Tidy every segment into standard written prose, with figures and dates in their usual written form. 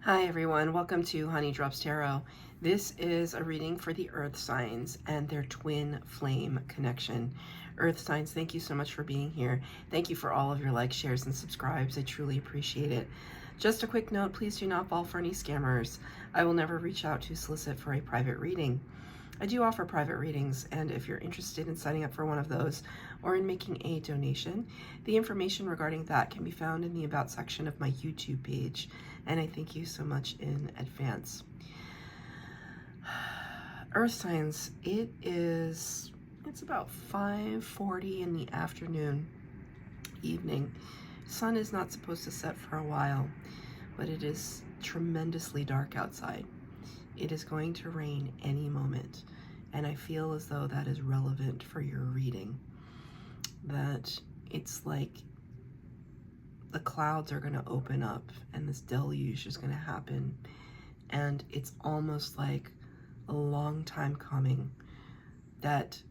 Hi everyone, welcome to Honey Drops Tarot. This is a reading for the Earth signs and their twin flame connection. Earth signs, thank you so much for being here. Thank you for all of your likes, shares, and subscribes. I truly appreciate it. Just a quick note, please do not fall for any scammers. I will never reach out to solicit for a private reading. I do offer private readings, and if you're interested in signing up for one of those or in making a donation, the information regarding that can be found in the About section of my YouTube page, and I thank you so much in advance. Earth signs, it's about 5:40 in the afternoon, evening. Sun is not supposed to set for a while, but it is tremendously dark outside. It is going to rain any moment, and I feel as though that is relevant for your reading. That it's like the clouds are going to open up and this deluge is going to happen, and it's almost like a long time coming, that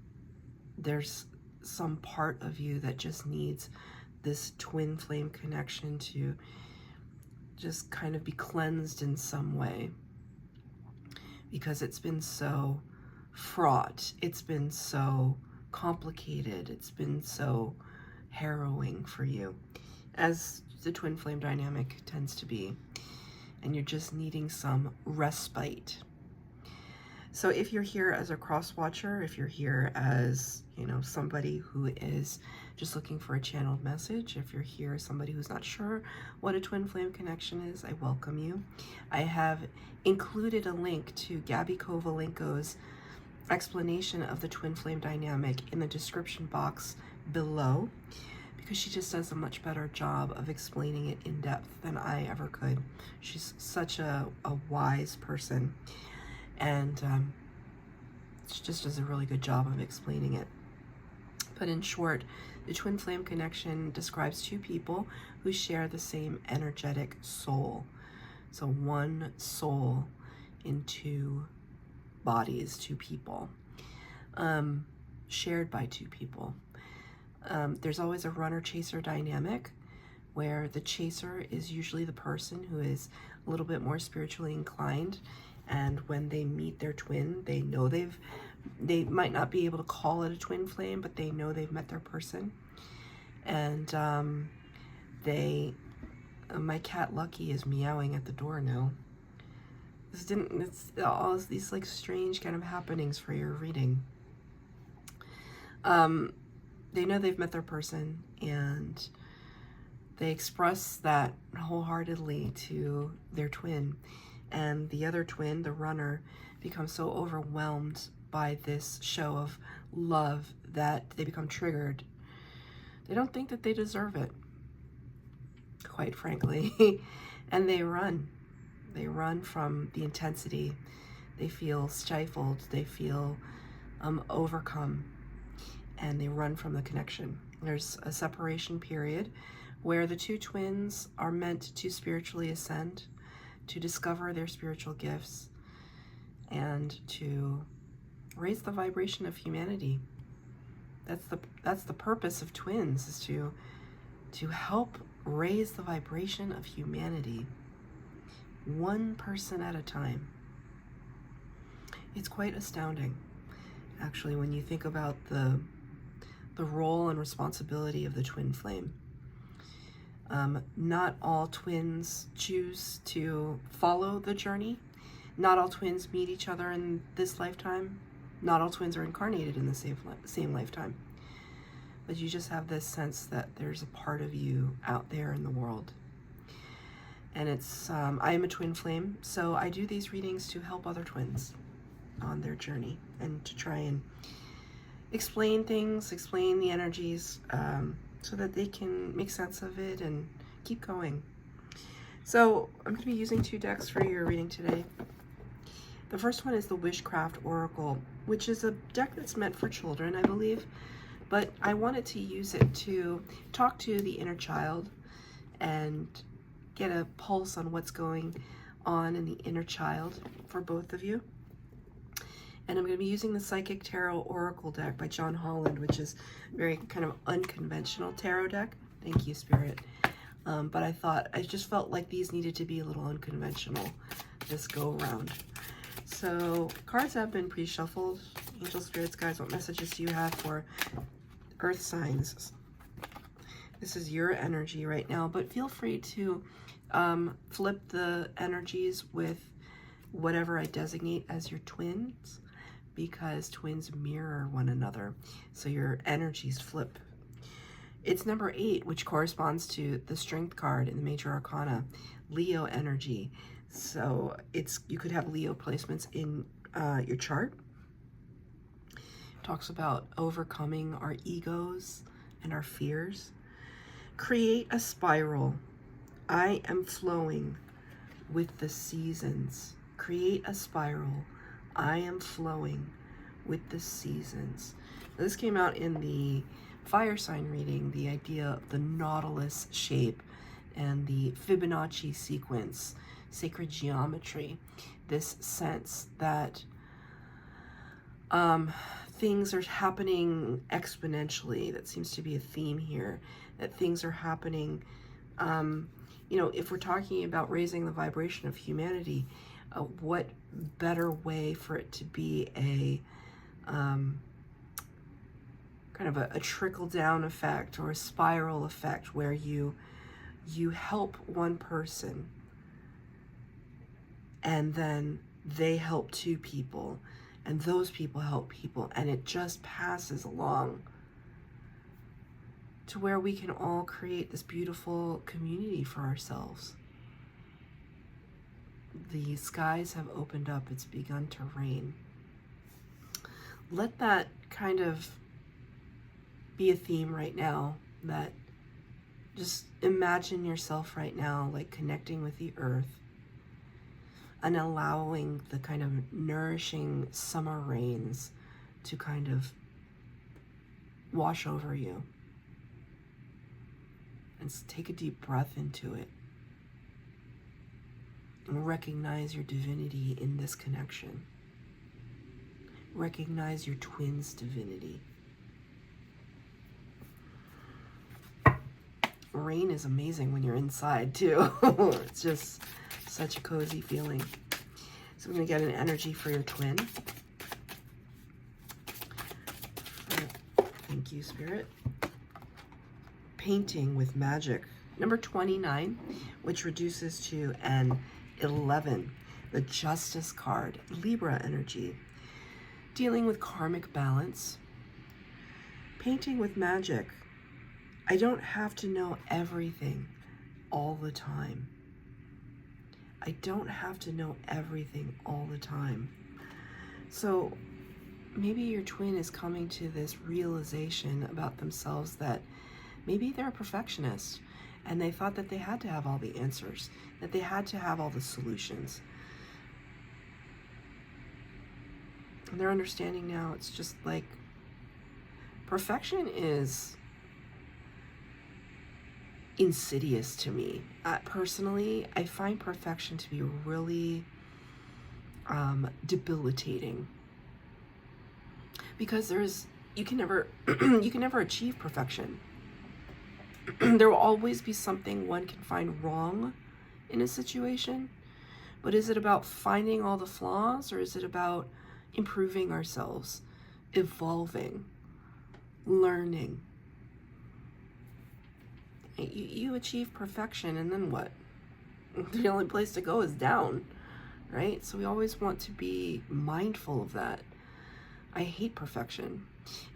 there's some part of you that just needs this twin flame connection to just kind of be cleansed in some way, because it's been so fraught, it's been so complicated, it's been so harrowing for you, as the twin flame dynamic tends to be, and you're just needing some respite. So if you're here as a cross watcher, if you're here as, somebody who is just looking for a channeled message, if you're here as somebody who's not sure what a twin flame connection is, I welcome you. I have included a link to Gabi Kovalenko's explanation of the twin flame dynamic in the description box below, because she just does a much better job of explaining it in depth than I ever could. She's such a wise person, and she just does a really good job of explaining it. But in short, the twin flame connection describes two people who share the same energetic soul. So one soul in two bodies, two people, shared by two people. There's always a runner-chaser dynamic, where the chaser is usually the person who is a little bit more spiritually inclined, and when they meet their twin, they know they might not be able to call it a twin flame, but they know they've met their person. And my cat Lucky is meowing at the door now. It's all these like strange kind of happenings for your reading. They know they've met their person, and they express that wholeheartedly to their twin, and the other twin, the runner, becomes so overwhelmed by this show of love that they become triggered. They don't think that they deserve it, quite frankly, and they run. They run from the intensity. They feel stifled. They feel overcome, and they run from the connection. There's a separation period where the two twins are meant to spiritually ascend, to discover their spiritual gifts, and to raise the vibration of humanity. That's the purpose of twins, is to help raise the vibration of humanity, one person at a time. It's quite astounding, actually, when you think about the role and responsibility of the twin flame. Not all twins choose to follow the journey. Not all twins meet each other in this lifetime. Not all twins are incarnated in the same lifetime. But you just have this sense that there's a part of you out there in the world. And I am a twin flame, so I do these readings to help other twins on their journey, and to try and explain things, explain the energies, so that they can make sense of it and keep going. So I'm going to be using two decks for your reading today. The first one is the Wishcraft Oracle, which is a deck that's meant for children, I believe, but I wanted to use it to talk to the inner child and get a pulse on what's going on in the inner child for both of you. And I'm going to be using the Psychic Tarot Oracle deck by John Holland, which is a very kind of unconventional tarot deck. Thank you, Spirit. But I just felt like these needed to be a little unconventional this go around. So cards have been pre-shuffled. Angel spirits, guys, what messages do you have for earth signs? This is your energy right now, but feel free to flip the energies with whatever I designate as your twins, because twins mirror one another. So your energies flip. It's number 8, which corresponds to the Strength card in the Major Arcana, Leo energy. So you could have Leo placements in your chart. Talks about overcoming our egos and our fears. Create a spiral. I am flowing with the seasons. Create a spiral. I am flowing with the seasons. This came out in the fire sign reading, the idea of the nautilus shape and the Fibonacci sequence, sacred geometry, this sense that things are happening exponentially. That seems to be a theme here, that things are happening, you know, if we're talking about raising the vibration of humanity, what better way for it to be a kind of a trickle-down effect or a spiral effect, where you help one person and then they help 2 people and those people help people, and it just passes along to where we can all create this beautiful community for ourselves. The skies have opened up. It's begun to rain. Let that kind of be a theme right now, that just imagine yourself right now like connecting with the earth and allowing the kind of nourishing summer rains to kind of wash over you. And take a deep breath into it. And recognize your divinity in this connection. Recognize your twin's divinity. Rain is amazing when you're inside too. It's just such a cozy feeling. So I'm going to get an energy for your twin. Thank you, Spirit. Painting with magic. Number 29, which reduces to an 11. The Justice card. Libra energy. Dealing with karmic balance. Painting with magic. I don't have to know everything all the time. I don't have to know everything all the time. So maybe your twin is coming to this realization about themselves that maybe they're a perfectionist and they thought that they had to have all the answers, that they had to have all the solutions. And they're understanding now it's just like perfection is insidious to me. Personally, I find perfection to be really debilitating, because you can never achieve perfection. There will always be something one can find wrong in a situation, but is it about finding all the flaws, or is it about improving ourselves, evolving, learning? You achieve perfection, and then what? The only place to go is down, right? So we always want to be mindful of that. I hate perfection.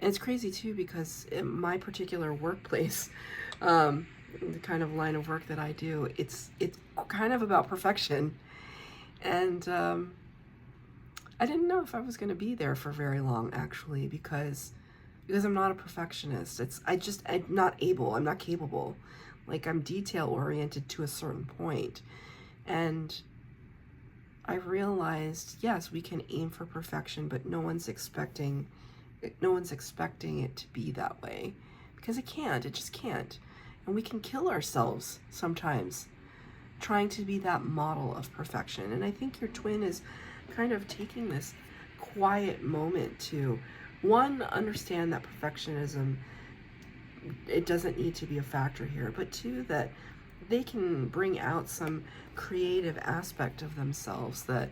And it's crazy too, because in my particular workplace, the kind of line of work that I do, it's kind of about perfection. And I didn't know if I was going to be there for very long, actually, because I'm not a perfectionist. I'm not capable. Like, I'm detail oriented to a certain point. And I realized, yes, we can aim for perfection, but no one's expecting it to be that way, because it just can't. And we can kill ourselves sometimes trying to be that model of perfection. And I think your twin is kind of taking this quiet moment to, one, understand that perfectionism, it doesn't need to be a factor here, but two, that they can bring out some creative aspect of themselves that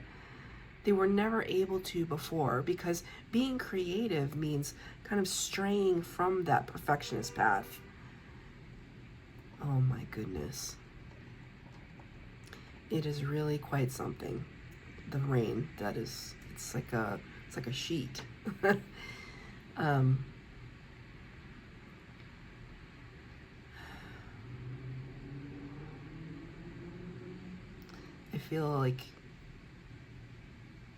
they were never able to before, because being creative means kind of straying from that perfectionist path. Oh my goodness. It is really quite something. The rain, that is, it's like a sheet. I feel like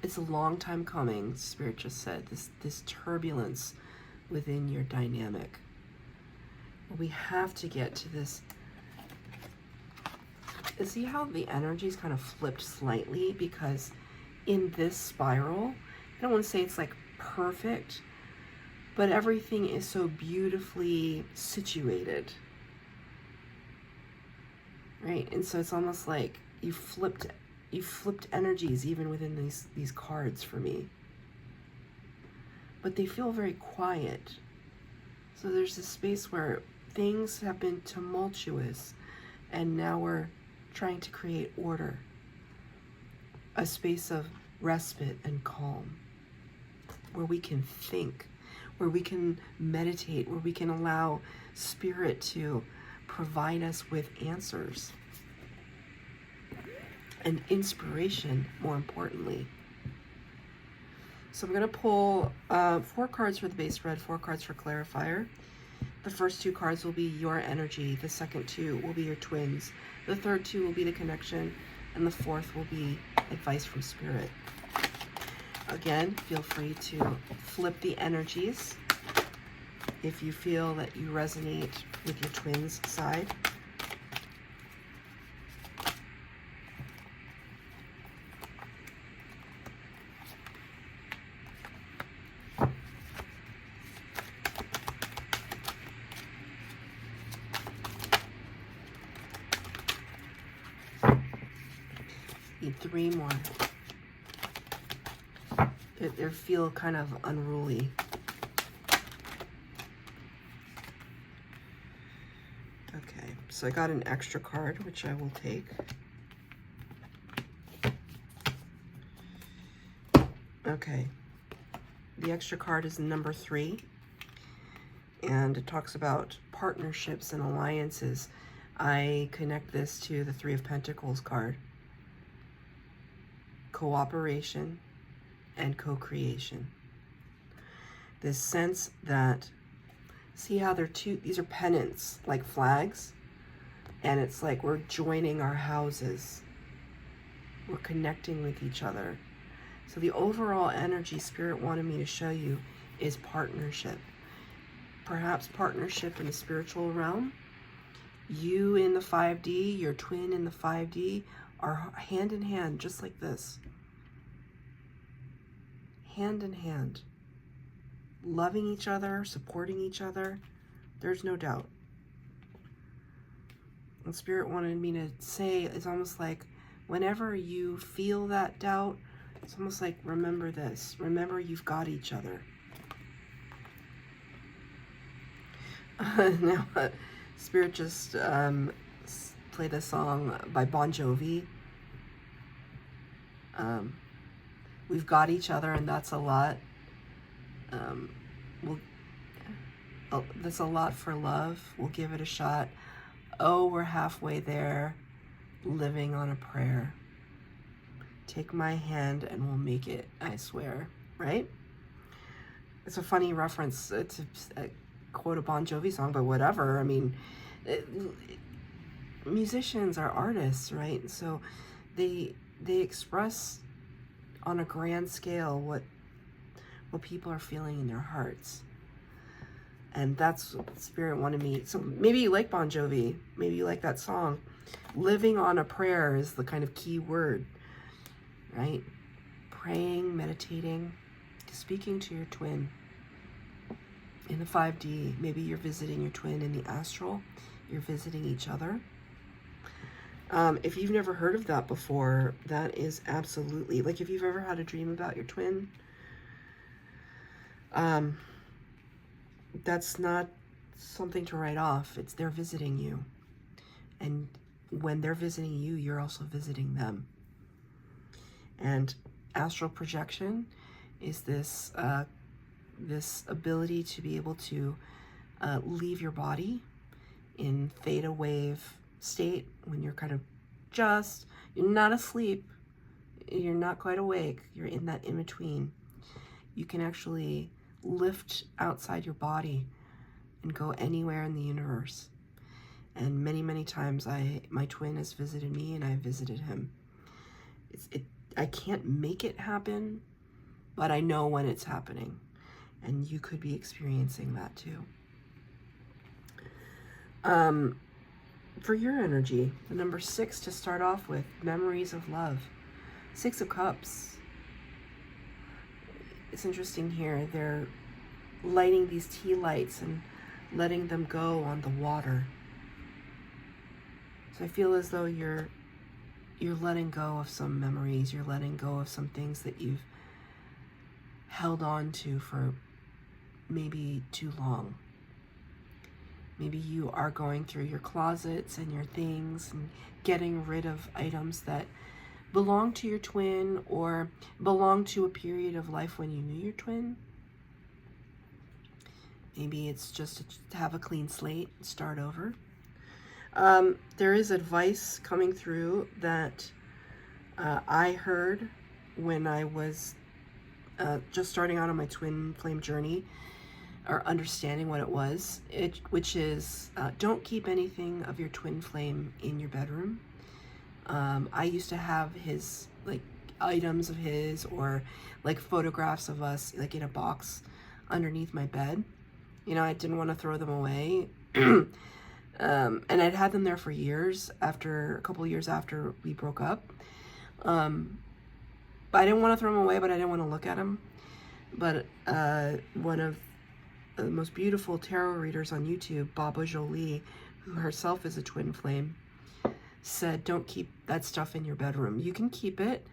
it's a long time coming, Spirit just said, this turbulence within your dynamic. We have to get to this. See how the energy's kind of flipped slightly? Because in this spiral, I don't want to say it's like perfect, but everything is so beautifully situated, right? And so it's almost like you flipped energies even within these cards for me. But they feel very quiet. So there's this space where things have been tumultuous, and now we're trying to create order, a space of respite and calm, where we can think, where we can meditate, where we can allow Spirit to provide us with answers and inspiration, more importantly. So I'm going to pull 4 cards for the base read, 4 cards for clarifier. The first 2 cards will be your energy. The second 2 will be your twins. The third 2 will be the connection. And the fourth will be advice from Spirit. Again, feel free to flip the energies if you feel that you resonate with your twins side. Need 3 more. They feel kind of unruly. Okay, so I got an extra card, which I will take. Okay, the extra card is number 3, and it talks about partnerships and alliances. I connect this to the 3 of Pentacles card. Cooperation and co-creation. This sense that, see how these are pennants, like flags, and it's like we're joining our houses. We're connecting with each other. So the overall energy Spirit wanted me to show you is partnership. Perhaps partnership in the spiritual realm. You in the 5D, your twin in the 5D, are hand in hand, just like this. Hand in hand. Loving each other, supporting each other. There's no doubt. And Spirit wanted me to say, it's almost like whenever you feel that doubt, it's almost like, remember this. Remember you've got each other. Now, Spirit just played a song by Bon Jovi. We've got each other, and that's a lot. That's a lot for love. We'll give it a shot. Oh, we're halfway there, living on a prayer. Take my hand and we'll make it, I swear. Right? It's a funny reference to quote a Bon Jovi song, but whatever. I mean, musicians are artists, right? So they express on a grand scale what people are feeling in their hearts. And that's what Spirit wanted me. So maybe you like Bon Jovi. Maybe you like that song. Living on a prayer is the kind of key word, right? Praying, meditating, speaking to your twin in the 5D. Maybe you're visiting your twin in the astral. You're visiting each other. If you've never heard of that before, that is absolutely, like if you've ever had a dream about your twin, that's not something to write off. It's they're visiting you. And when they're visiting you, you're also visiting them. And astral projection is this this ability to be able to leave your body in theta wave state when you're kind of you're not asleep, you're not quite awake, you're in that in between. You can actually lift outside your body and go anywhere in the universe. And many, many times my twin has visited me and I visited him. I can't make it happen, but I know when it's happening. And you could be experiencing that too. For your energy, the number 6 to start off with, memories of love. 6 of Cups. It's interesting here. They're lighting these tea lights and letting them go on the water. So I feel as though you're letting go of some memories. You're letting go of some things that you've held on to for maybe too long. Maybe you are going through your closets and your things and getting rid of items that belong to your twin or belong to a period of life when you knew your twin. Maybe it's just to have a clean slate and start over. There is advice coming through that I heard when I was just starting out on my twin flame journey, or understanding what it was, which is don't keep anything of your twin flame in your bedroom. I used to have his, like, items of his, or like photographs of us, like in a box underneath my bed. You know, I didn't want to throw them away. And I'd had them there for years, a couple of years after we broke up. But I didn't want to throw them away, but I didn't want to look at them. But one of the most beautiful tarot readers on YouTube, Baba Jolie, who herself is a twin flame, said, don't keep that stuff in your bedroom. You can keep it,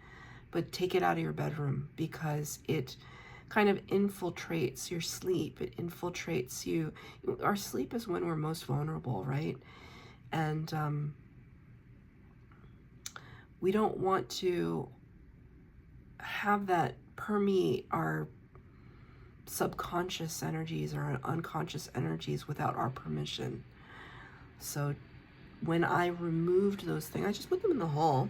but take it out of your bedroom, because it kind of infiltrates your sleep. It infiltrates you. Our sleep is when we're most vulnerable, right? And we don't want to have that permeate our subconscious energies or our unconscious energies without our permission. So when I removed those things, I just put them in the hall.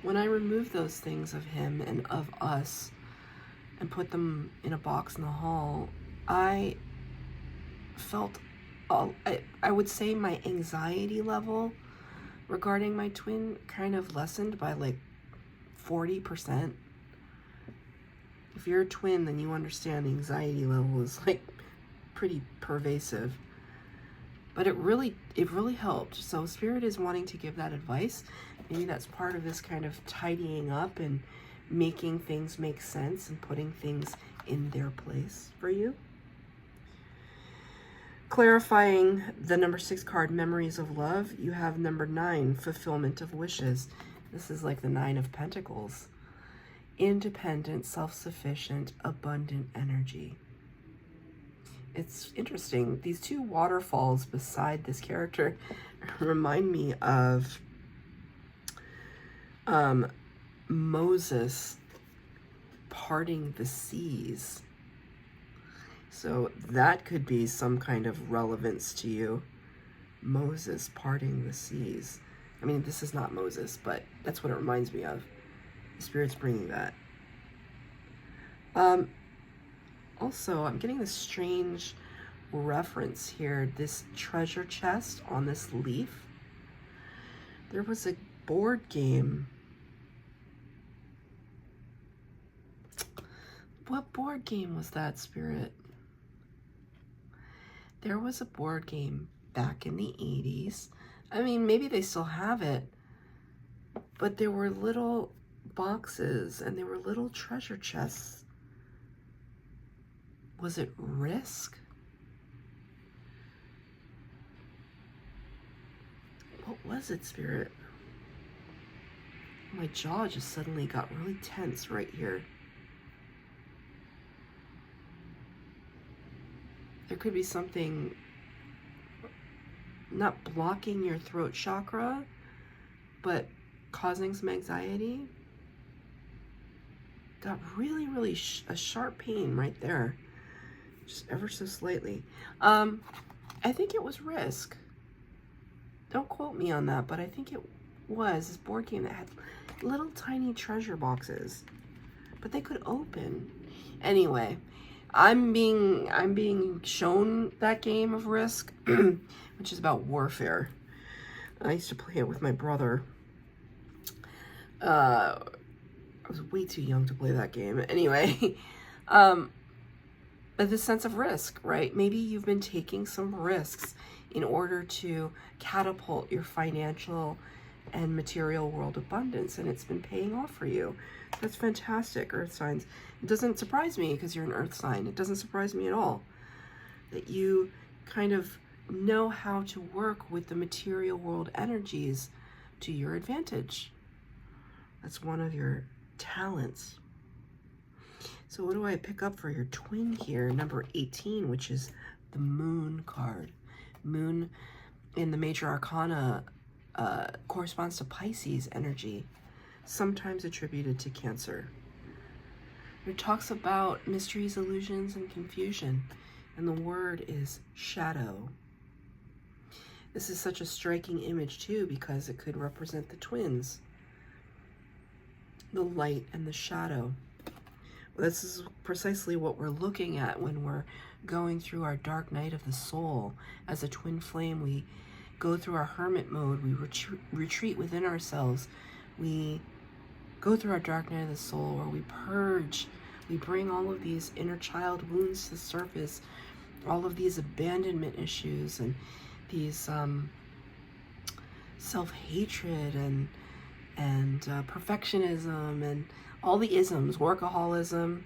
When I removed those things of him and of us and put them in a box in the hall, I felt, I would say my anxiety level regarding my twin kind of lessened by like 40%. If you're a twin, then you understand the anxiety level is like pretty pervasive. But it really helped. So Spirit is wanting to give that advice. Maybe that's part of this kind of tidying up and making things make sense and putting things in their place for you. Clarifying the number 6 card, memories of love, you have number 9, fulfillment of wishes. This is like the 9 of Pentacles. Independent, self-sufficient, abundant energy. It's interesting. These 2 waterfalls beside this character remind me of Moses parting the seas. So that could be some kind of relevance to you. Moses parting the seas. I mean, this is not Moses, but that's what it reminds me of. The Spirit's bringing that. Also, I'm getting this strange reference here. This treasure chest on this leaf. There was a board game. What board game was that, Spirit? There was a board game back in the 80s. I mean, maybe they still have it. But there were little boxes and there were little treasure chests. Was it Risk? What was it, Spirit? My jaw just suddenly got really tense right here. There could be something not blocking your throat chakra, but causing some anxiety. Got really, really a sharp pain right there. Just ever so slightly. I think it was Risk. Don't quote me on that, but I think it was this board game that had little tiny treasure boxes, but they could open. Anyway, I'm being shown that game of Risk, which is about warfare. I used to play it with my brother. I was way too young to play that game. Anyway, but this sense of risk, right? Maybe you've been taking some risks in order to catapult your financial and material world abundance, and it's been paying off for you. That's fantastic, Earth signs. It doesn't surprise me because you're an Earth sign. It doesn't surprise me at all that you kind of know how to work with the material world energies to your advantage. That's one of your talents. So what do I pick up for your twin here? Number 18, which is the Moon card. Moon in the major arcana corresponds to Pisces energy, sometimes attributed to Cancer. It talks about mysteries, illusions, and confusion, and the word is shadow. This is such a striking image too, because it could represent the twins, the light and the shadow. This is precisely what we're looking at when we're going through our dark night of the soul. As a twin flame, we go through our hermit mode, we retreat within ourselves, we go through our dark night of the soul, where we purge, we bring all of these inner child wounds to the surface, all of these abandonment issues and these self-hatred and perfectionism and all the isms, workaholism,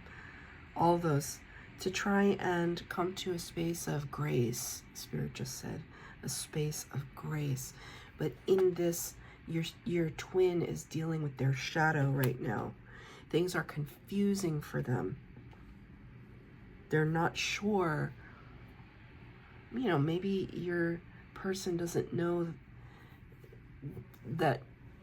all those, to try and come to a space of grace. Spirit just said, a space of grace. But in this, your twin is dealing with their shadow right now. Things are confusing for them. They're not sure. You know, maybe your person doesn't know that,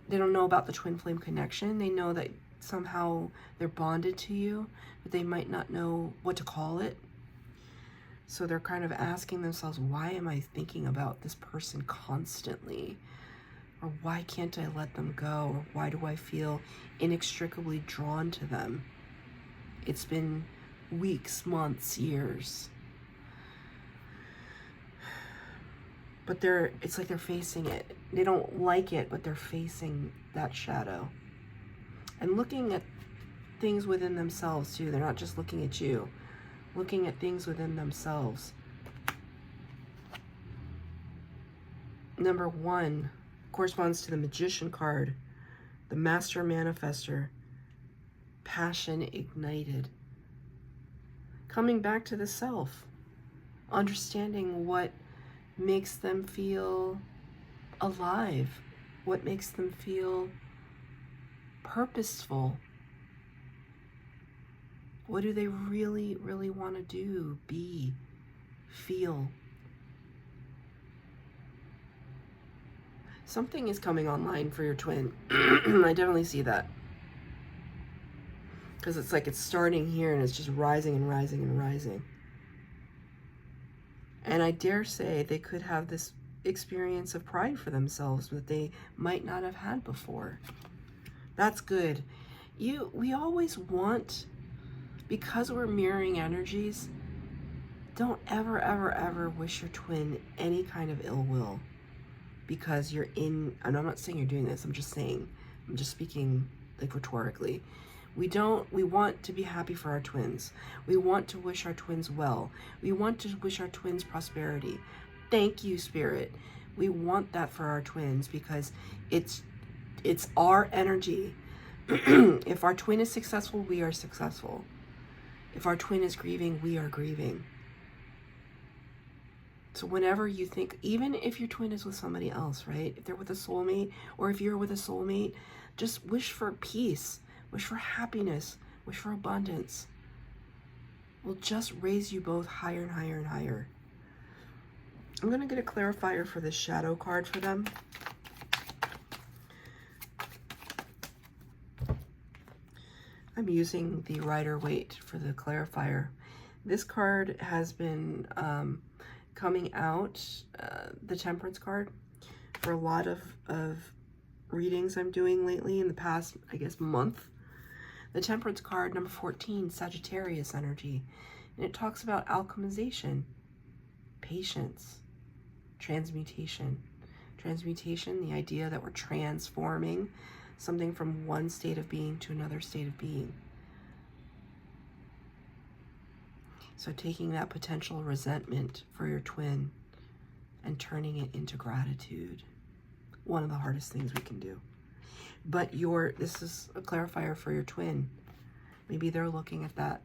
they don't know about the twin flame connection. They know that somehow they're bonded to you, but they might not know what to call it. So they're kind of asking themselves, why am I thinking about this person constantly? Or why can't I let them go? Or why do I feel inextricably drawn to them? It's been weeks, months, years. But it's like they're facing it. They don't like it, but they're facing that shadow. And looking at things within themselves too. They're not just looking at you. Looking at things within themselves. Number 1 corresponds to the Magician card, the Master Manifester, passion ignited. Coming back to the self, understanding what makes them feel alive, what makes them feel purposeful. What do they really, really want to do, be, feel? Something is coming online for your twin. I definitely see that. Because it's like it's starting here and it's just rising and rising and rising. And I dare say they could have this experience of pride for themselves that they might not have had before. That's good. We always want, because we're mirroring energies, don't ever, ever, ever wish your twin any kind of ill will. Because you're in, and I'm not saying you're doing this, I'm just speaking like rhetorically. We want to be happy for our twins. We want to wish our twins well. We want to wish our twins prosperity. Thank you, Spirit. We want that for our twins because it's our energy. If our twin is successful, we are successful. If our twin is grieving, we are grieving. So whenever you think, even if your twin is with somebody else, right? If they're with a soulmate, or if you're with a soulmate, just wish for peace, wish for happiness, wish for abundance. Will just raise you both higher and higher and higher. I'm going to get a clarifier for this shadow card for them. I'm using the Rider-Waite for the clarifier. This card has been coming out, the Temperance card, for a lot of readings I'm doing lately in the past, I guess, month. The Temperance card, number 14, Sagittarius energy. And it talks about alchemization, patience, transmutation. Transmutation, the idea that we're transforming something from one state of being to another state of being. So taking that potential resentment for your twin and turning it into gratitude. One of the hardest things we can do. But this is a clarifier for your twin. Maybe they're looking at that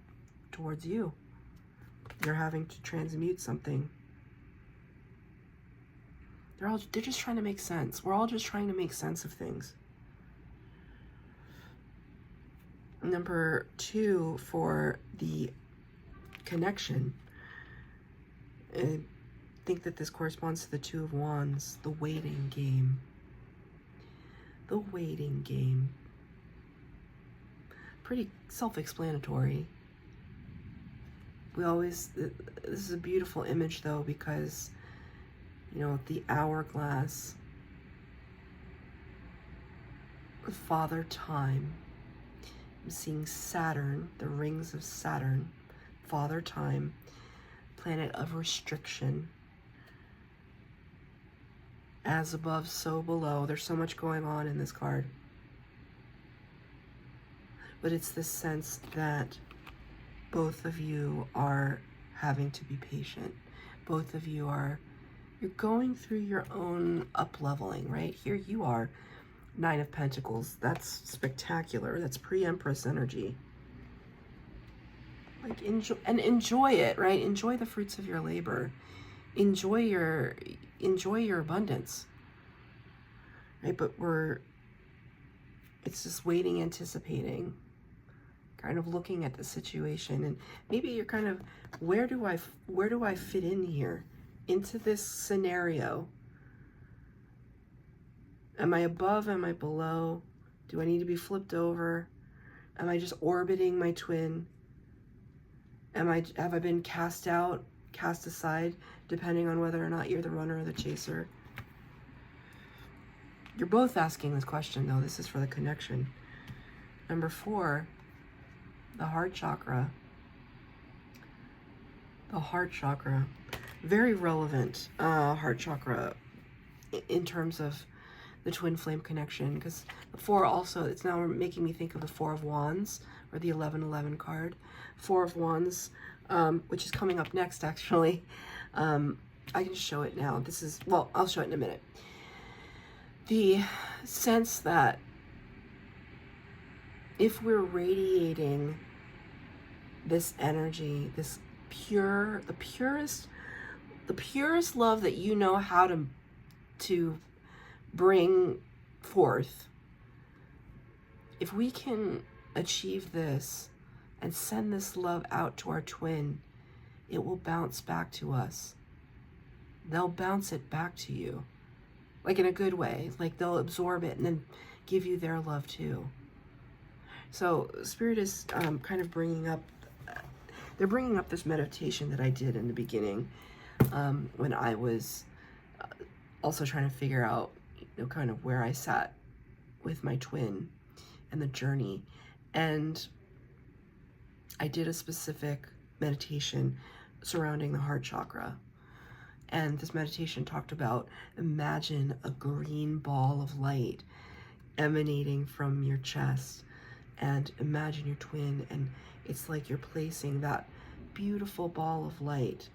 towards you. You're having to transmute something. They're just trying to make sense. We're all just trying to make sense of things. Number 2 for the connection. I think that this corresponds to the Two of Wands, the waiting game. The waiting game. Pretty self-explanatory. This is a beautiful image though, because, you know, the hourglass, Father Time. I'm seeing Saturn, the rings of Saturn, Father Time, planet of restriction. As above, so below. There's so much going on in this card. But it's this sense that both of you are having to be patient. Both of you you're going through your own up-leveling, right? Here you are, 9 of Pentacles. That's spectacular. That's pre-Empress energy. Like, enjoy it, right? Enjoy the fruits of your labor. Enjoy your abundance, right? But it's just waiting, anticipating, kind of looking at the situation, and maybe you're kind of, where do I fit in here into this scenario? Am I above? Am I below? Do I need to be flipped over? Am I just orbiting my twin? Have I been cast out, cast aside, depending on whether or not you're the runner or the chaser? You're both asking this question, though. This is for the connection. Number 4, the heart chakra. The heart chakra. Very relevant, heart chakra, in terms of the twin flame connection, because the 4 also, it's now making me think of the 4 of Wands, or the 1111 card. 4 of Wands, which is coming up next, actually. I can show it now. I'll show it in a minute. The sense that if we're radiating this energy, this the purest love that you know how to bring forth, if we can achieve this and send this love out to our twin, it will bounce back to us. They'll bounce it back to you, like in a good way. Like they'll absorb it and then give you their love too. So Spirit is kind of bringing up this meditation that I did in the beginning, when I was also trying to figure out, kind of where I sat with my twin and the journey. And I did a specific meditation surrounding the heart chakra. And this meditation talked about, imagine a green ball of light emanating from your chest, and imagine your twin, and it's like you're placing that beautiful ball of light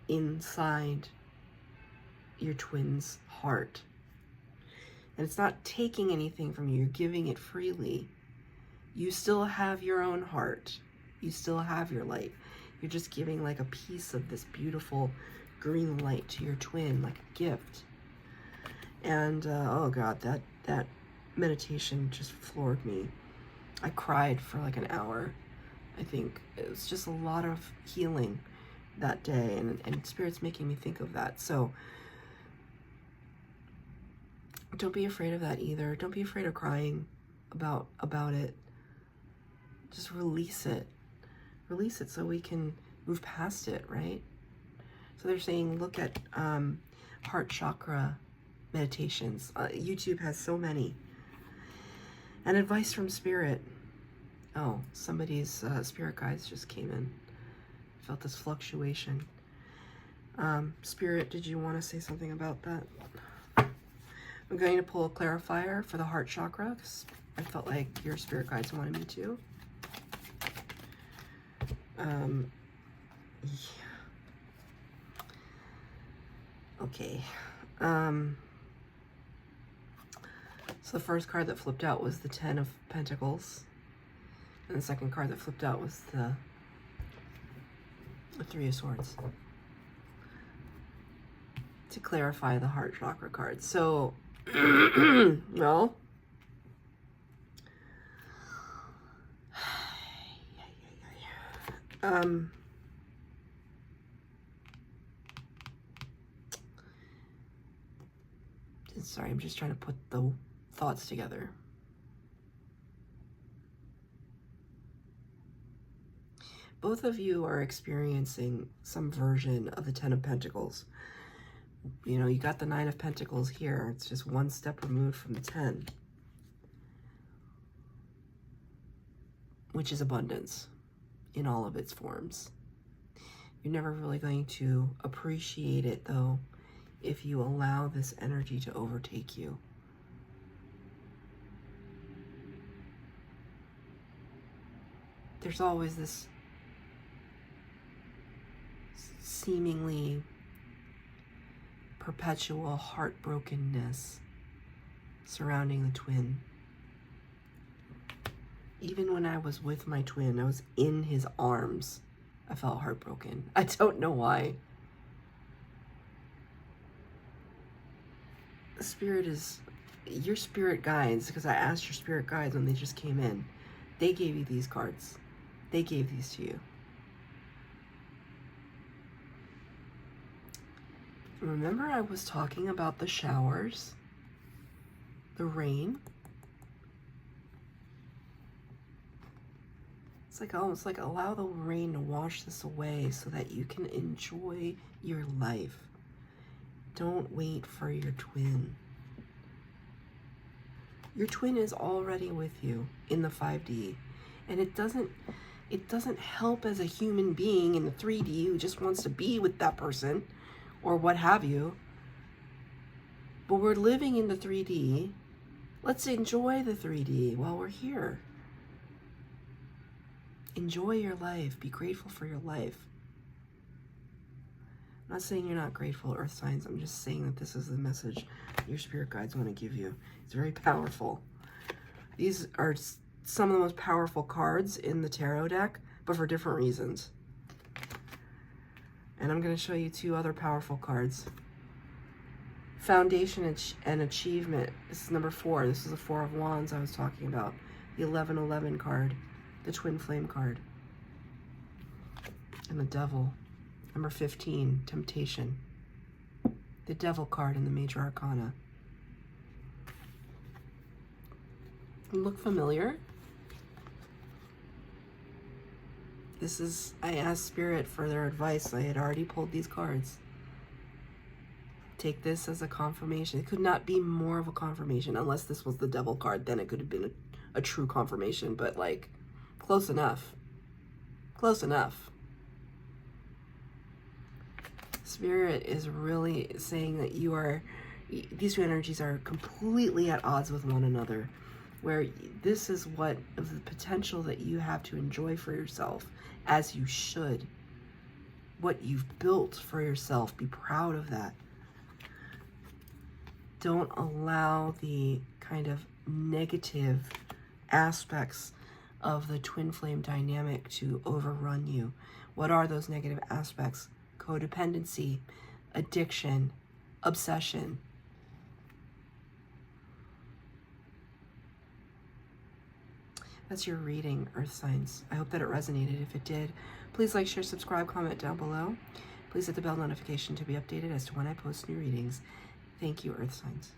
inside your twin's heart. And it's not taking anything from you, you're giving it freely. You still have your own heart. You still have your light. You're just giving like a piece of this beautiful green light to your twin, like a gift. And oh God, that meditation just floored me. I cried for like an hour. I think it was just a lot of healing that day, and Spirit's making me think of that. So don't be afraid of that either. Don't be afraid of crying about it. Just release it. Release it so we can move past it, right? So they're saying look at heart chakra meditations. YouTube has so many. And advice from Spirit. Oh, somebody's spirit guides just came in. Felt this fluctuation. Spirit, did you want to say something about that? I'm going to pull a clarifier for the heart chakra because I felt like your spirit guides wanted me to. Yeah. Okay. So the first card that flipped out was the 10 of Pentacles. And the second card that flipped out was the 3 of Swords. To clarify the heart chakra card. So, well, sorry, I'm just trying to put the thoughts together. Both of you are experiencing some version of the 10 of Pentacles. You know, you got the 9 of Pentacles here. It's just one step removed from the 10. Which is abundance in all of its forms. You're never really going to appreciate it, though, if you allow this energy to overtake you. There's always this seemingly perpetual heartbrokenness surrounding the twin. Even when I was with my twin, I was in his arms, I felt heartbroken. I don't know why. The spirit is, your spirit guides, because I asked your spirit guides when they just came in, they gave you these cards. They gave these to you. Remember I was talking about the showers, the rain? It's like almost like allow the rain to wash this away so that you can enjoy your life. Don't wait for your twin. Your twin is already with you in the 5D, and it doesn't help as a human being in the 3D who just wants to be with that person or what have you. But we're living in the 3D. Let's enjoy the 3D while we're here. Enjoy your life. Be grateful for your life. I'm not saying you're not grateful, Earth signs. I'm just saying that this is the message your spirit guides want to give you. It's very powerful. These are some of the most powerful cards in the tarot deck, but for different reasons. And I'm going to show you 2 other powerful cards. Foundation and Achievement. This is number 4. This is the 4 of Wands I was talking about. The 1111 card. The Twin Flame card. And the Devil. Number 15. Temptation. The Devil card in the Major Arcana. You look familiar? This is, I asked Spirit for their advice. I had already pulled these cards. Take this as a confirmation. It could not be more of a confirmation unless this was the Devil card. Then it could have been a true confirmation, but like close enough. Close enough. Spirit is really saying that you are, these 2 energies are completely at odds with one another, where this is what of the potential that you have to enjoy for yourself, as you should. What you've built for yourself, be proud of that. Don't allow the kind of negative aspects of the twin flame dynamic to overrun you. What are those negative aspects? Codependency, addiction, obsession. That's your reading, Earth signs. I hope that it resonated. If it did, please like, share, subscribe, comment down below. Please hit the bell notification to be updated as to when I post new readings. Thank you, Earth signs.